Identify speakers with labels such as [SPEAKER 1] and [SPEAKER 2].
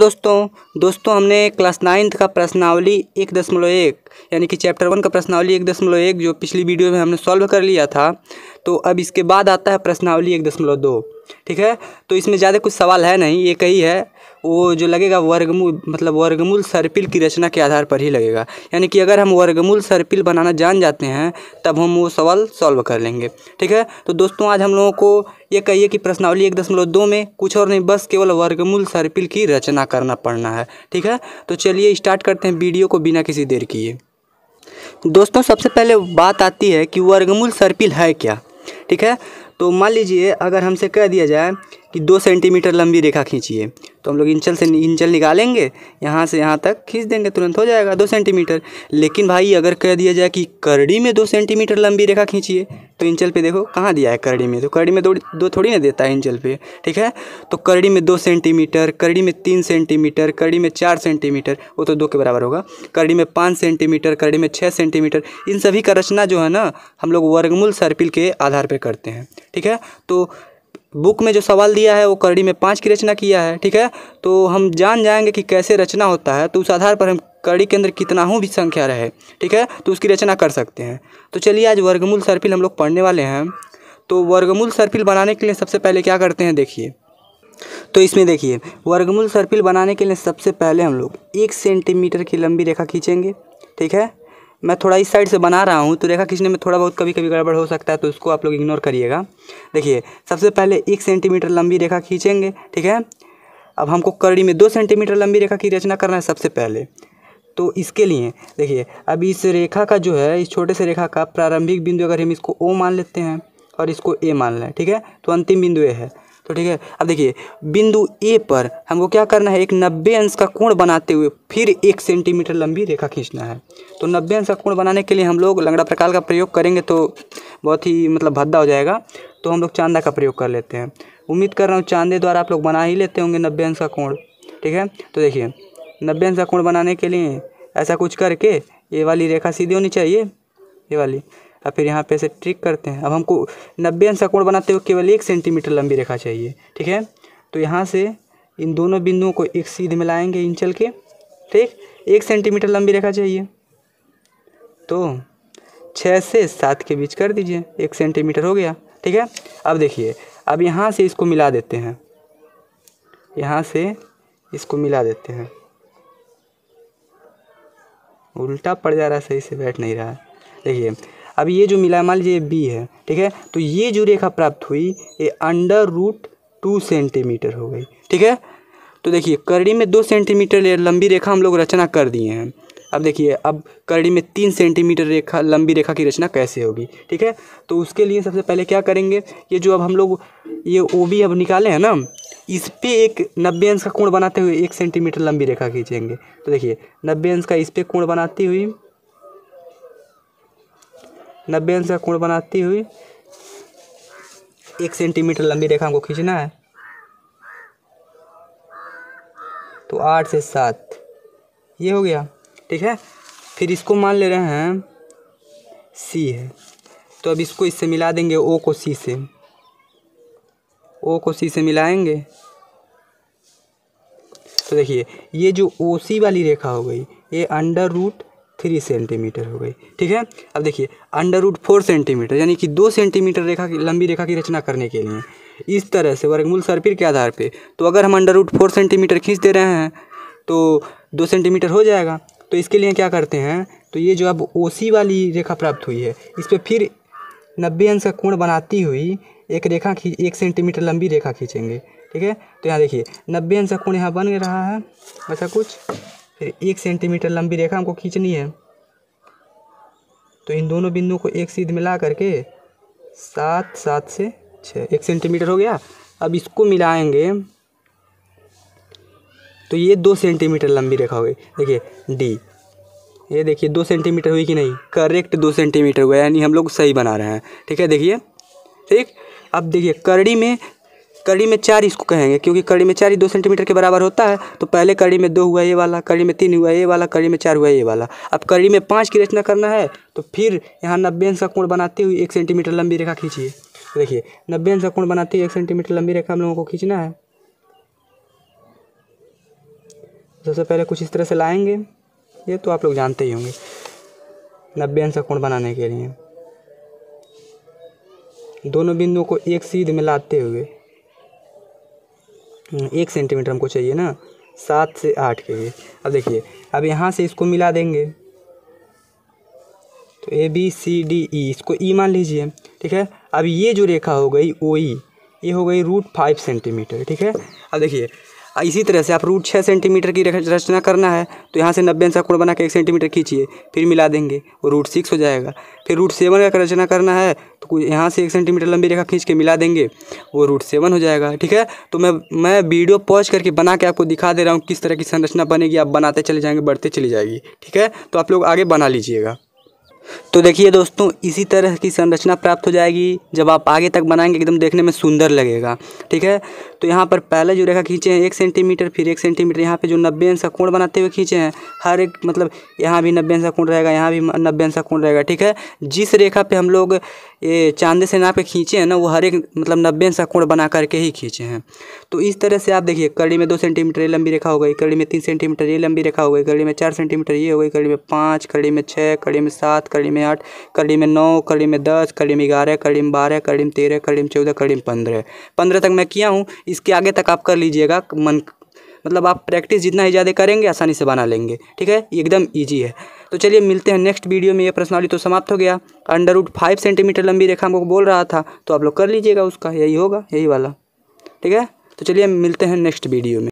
[SPEAKER 1] दोस्तों हमने class 9th का प्रश्नावली 1.1 यानी कि चैप्टर 1 का प्रश्नावली 1.1 जो पिछली वीडियो में हमने सॉल्व कर लिया था। तो अब इसके बाद आता है प्रश्नावली 1.2। ठीक है, तो इसमें ज़्यादा कुछ सवाल है नहीं, एक ही है, वो जो लगेगा वर्गमूल सर्पिल की रचना के आधार पर ही लगेगा। यानी कि अगर हम वर्गमूल सर्पिल बनाना जान जाते हैं तब हम वो सवाल सॉल्व कर लेंगे। ठीक है, तो दोस्तों आज हम लोगों को ये कहिए कि प्रश्नावली 1.2 में कुछ और नहीं, बस केवल वर्गमूल सर्पिल की रचना करना पड़ना है। ठीक है, तो चलिए स्टार्ट करते हैं वीडियो को बिना किसी देर किए। दोस्तों सबसे पहले बात आती है कि वर्गमूल सर्पिल है क्या। ठीक है, तो मान लीजिए अगर हमसे कह दिया जाए कि 2 सेंटीमीटर लंबी रेखा खींचिए, तो हम लोग इंचल निकालेंगे, यहाँ से यहाँ तक खींच देंगे, तुरंत हो जाएगा 2 सेंटीमीटर। लेकिन भाई अगर कह दिया जाए कि करड़ी में 2 सेंटीमीटर लंबी रेखा खींचिए, तो इंचल पे देखो कहाँ दिया है करड़ी में, तो करड़ी में दो थोड़ी ना देता है इंचल पे। ठीक है, तो करड़ी में 2 सेंटीमीटर, करड़ी में 3 सेंटीमीटर, करड़ी में 4 सेंटीमीटर, वो तो 2 के बराबर होगा, करड़ी में 5 सेंटीमीटर, करड़ी में 6 सेंटीमीटर, इन सभी का रचना जो है ना हम लोग वर्गमूल सर्पिल के आधार पर करते हैं। ठीक है, तो बुक में जो सवाल दिया है वो करड़ी में 5 की रचना किया है। ठीक है, तो हम जान जाएंगे कि कैसे रचना होता है, तो उस आधार पर हम करड़ी के अंदर कितना भी संख्या रहे, ठीक है, तो उसकी रचना कर सकते हैं। तो चलिए आज वर्गमूल सर्पिल हम लोग पढ़ने वाले हैं। तो वर्गमूल सर्पिल बनाने के लिए सबसे पहले क्या करते हैं देखिए, तो इसमें देखिए वर्गमूल सर्पिल बनाने के लिए सबसे पहले हम लोग 1 सेंटीमीटर की लंबी रेखा खींचेंगे। ठीक है, मैं थोड़ा इस साइड से बना रहा हूँ तो रेखा खींचने में थोड़ा बहुत कभी कभी गड़बड़ हो सकता है, तो उसको आप लोग इग्नोर करिएगा। देखिए सबसे पहले 1 सेंटीमीटर लंबी रेखा खींचेंगे। ठीक है, अब हमको करड़ी में 2 सेंटीमीटर लंबी रेखा की रचना करना है सबसे पहले। तो इसके लिए देखिए अब इस रेखा का जो है, इस छोटे से रेखा का प्रारंभिक बिंदु अगर हम इसको O मान लेते हैं और इसको A मान लें, ठीक है, तो अंतिम बिंदु A है। तो ठीक है, अब देखिए बिंदु A पर हमको क्या करना है, एक 90 अंश का कोण बनाते हुए फिर 1 सेंटीमीटर लंबी रेखा खींचना है। तो 90 अंश का कोण बनाने के लिए हम लोग लंगड़ा प्रकार का प्रयोग करेंगे तो बहुत ही भद्दा हो जाएगा, तो हम लोग चांदा का प्रयोग कर लेते हैं। उम्मीद कर रहा हूँ चांदे द्वारा आप लोग बना ही लेते होंगे 90 अंश का कोण। ठीक है, तो देखिए 90 अंश का कोण बनाने के लिए ऐसा कुछ करके ये वाली रेखा सीधी होनी चाहिए, ये वाली, और फिर यहाँ पे से ट्रिक करते हैं। अब हमको 90 अंश का कोण बनाते हुए केवल 1 सेंटीमीटर लंबी रेखा चाहिए। ठीक है, तो यहाँ से इन दोनों बिंदुओं को एक सीध मिलाएंगे इंचल के। ठीक, 1 सेंटीमीटर लंबी रेखा चाहिए, तो 6 से 7 के बीच कर दीजिए, 1 सेंटीमीटर हो गया। ठीक है, अब देखिए अब यहाँ से इसको मिला देते हैं, यहाँ से इसको मिला देते हैं, उल्टा पड़ जा रहा है, सही से बैठ नहीं रहा है। देखिए अब ये जो मिला मान लीजिए बी है। ठीक है, तो ये जो रेखा प्राप्त हुई ये √2 सेंटीमीटर हो गई। ठीक है, तो देखिए करड़ी में 2 सेंटीमीटर लंबी रेखा हम लोग रचना कर दिए हैं। अब देखिए अब करड़ी में 3 सेंटीमीटर रेखा लंबी रेखा की रचना कैसे होगी। ठीक है, तो उसके लिए सबसे पहले क्या करेंगे, ये जो अब हम लोग ये OB अब निकाले हैं ना, इस पे एक 90 अंश का कोण बनाते हुए 1 सेंटीमीटर लंबी रेखा खींचेंगे। तो देखिए 90 अंश का इस पे कोण बनाती हुई 90 अंश का कोण बनाती हुई 1 सेंटीमीटर लंबी रेखा हमको खींचना है। तो 8 से 7 ये हो गया। ठीक है, फिर इसको मान ले रहे हैं C है, तो अब इसको इससे मिला देंगे, O को C से, O को C से मिलाएंगे। तो देखिए ये जो OC वाली रेखा हो गई ये √3 सेंटीमीटर हो गई। ठीक है, अब देखिए √4 सेंटीमीटर यानी कि 2 सेंटीमीटर रेखा की लंबी रेखा की रचना करने के लिए इस तरह से वर्गमूल सर्पिल के आधार पे, तो अगर हम √4 सेंटीमीटर खींच दे रहे हैं तो 2 सेंटीमीटर हो जाएगा। तो इसके लिए क्या करते हैं, तो ये जो अब OC वाली रेखा प्राप्त हुई है इस पर फिर 90 अंश का कोण बनाती हुई एक रेखा 1 सेंटीमीटर लंबी रेखा खींचेंगे। ठीक है, तो यहाँ देखिए 90 अंश का कोण यहाँ बन रहा है ऐसा कुछ, फिर 1 सेंटीमीटर लंबी रेखा हमको खींचनी है। तो इन दोनों बिंदुओं को एक सीध मिला करके 7 से 6 1 सेंटीमीटर हो गया। अब इसको मिलाएंगे तो ये 2 सेंटीमीटर लंबी रेखा हो गई। देखिए D, ये देखिए 2 सेंटीमीटर हुई कि नहीं, करेक्ट 2 सेंटीमीटर हुआ, यानी हम लोग सही बना रहे हैं। ठीक है, देखिए ठीक, अब देखिए करड़ी में 4 इसको कहेंगे, क्योंकि करड़ी में 4 ही 2 सेंटीमीटर के बराबर होता है। तो पहले करड़ी में 2 हुआ ये वाला, करड़ी में 3 हुआ ये वाला, करड़ी में 4 हुआ ये वाला। अब करड़ी में 5 की रचना करना है तो फिर यहाँ 90 अंश का कोण बनाते हुए 1 सेंटीमीटर लंबी रेखा खींचिए। तो देखिए 90 अंश का कोण बनाते हुए 1 सेंटीमीटर लंबी रेखा हम लोगों को खींचना है। सबसे पहले कुछ इस तरह से लाएंगे, ये तो आप लोग जानते ही होंगे। 90 अंश का कोण बनाने के लिए दोनों बिंदुओं को एक सीध में लाते हुए 1 सेंटीमीटर हमको चाहिए ना, 7 से 8 के लिए। अब देखिए, अब यहाँ से इसको मिला देंगे तो ABCDE, इसको E मान लीजिए, ठीक है। अब ये जो रेखा हो गई OE, ये हो गई √5 सेंटीमीटर, ठीक है। अब देखिए, इसी तरह से आप √6 सेंटीमीटर की रचना करना है तो यहाँ से 90 अंश का कोण बना के 1 सेंटीमीटर खींचिए, फिर मिला देंगे, वो √6 हो जाएगा। फिर √7 का रचना करना है तो यहाँ से 1 सेंटीमीटर लंबी रेखा खींच के मिला देंगे, वो √7 हो जाएगा, ठीक है। तो मैं वीडियो पॉज करके बना के आपको दिखा दे रहा हूँ किस तरह की संरचना बनेगी। आप बनाते चले जाएंगे, बढ़ते चली जाएगी, ठीक है। तो आप लोग आगे बना लीजिएगा। तो देखिए दोस्तों, इसी तरह की संरचना प्राप्त हो जाएगी। जब आप आगे तक बनाएंगे एकदम देखने में सुंदर लगेगा, ठीक है। तो यहाँ पर पहले जो रेखा खींचे हैं 1 सेंटीमीटर, फिर 1 सेंटीमीटर यहाँ पे जो 90 अंश का कोण बनाते हुए खींचे हैं, हर एक मतलब यहाँ भी 90 अंश का कोण रहेगा, यहाँ भी 90 अंश का कोण रहेगा, ठीक है। जिस रेखा पे हम लोग ये चांदे से नाप के खींचे हैं ना, वो हर एक मतलब 90 अंश का कोण बना करके ही खींचे हैं। तो इस तरह से आप देखिए, कड़ी में 2 सेंटीमीटर ये लंबी रेखा हो गई, कड़ी में 3 सेंटीमीटर ये लंबी रेखा हो गई, कड़ी में 4 सेंटीमीटर ये हो गई, कड़ी में 5, कड़ी में 6, कड़ी में 7, कड़ी में 8, कड़ी में 9, कड़ी में 10, कड़ी में 11, कड़ी में 12, कड़ी में 13, कड़ी में 14, कड़ी में 15 तक मैं किया हूँ। इसके आगे तक आप कर लीजिएगा, मतलब आप प्रैक्टिस जितना ही ज़्यादा करेंगे आसानी से बना लेंगे, ठीक है। एकदम ईजी है। तो चलिए मिलते हैं नेक्स्ट वीडियो में। ये प्रश्नावली तो समाप्त हो गया। √5 सेंटीमीटर लंबी रेखा हमको बोल रहा था, तो आप लोग कर लीजिएगा उसका, यही होगा, यही वाला, ठीक है। तो चलिए मिलते हैं नेक्स्ट वीडियो में।